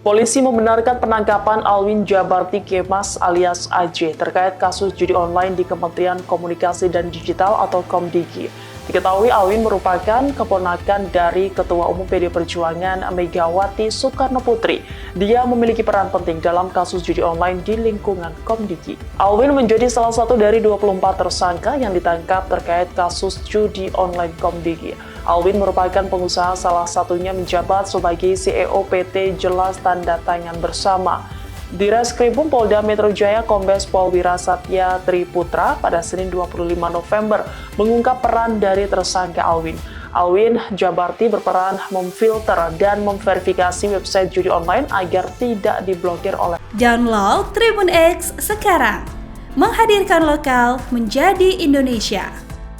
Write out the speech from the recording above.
Polisi membenarkan penangkapan Alwin Jabarti Kemas alias AJ terkait kasus judi online di Kementerian Komunikasi dan Digital atau Komdigi. Diketahui Alwin merupakan keponakan dari Ketua Umum PD Perjuangan Megawati Soekarnoputri. Dia memiliki peran penting dalam kasus judi online di lingkungan Komdigi. Alwin menjadi salah satu dari 24 tersangka yang ditangkap terkait kasus judi online Komdigi. Alwin merupakan pengusaha, salah satunya menjabat sebagai CEO PT Jelas Tanda Tangan Bersama. Di Reskrimum Polda Metro Jaya, Kombes Pol Wirasatya Triputra pada Senin 25 November mengungkap peran dari tersangka Alwin. Alwin Jabarti berperan memfilter dan memverifikasi website judi online agar tidak diblokir oleh. Download Tribun X sekarang, menghadirkan lokal menjadi Indonesia.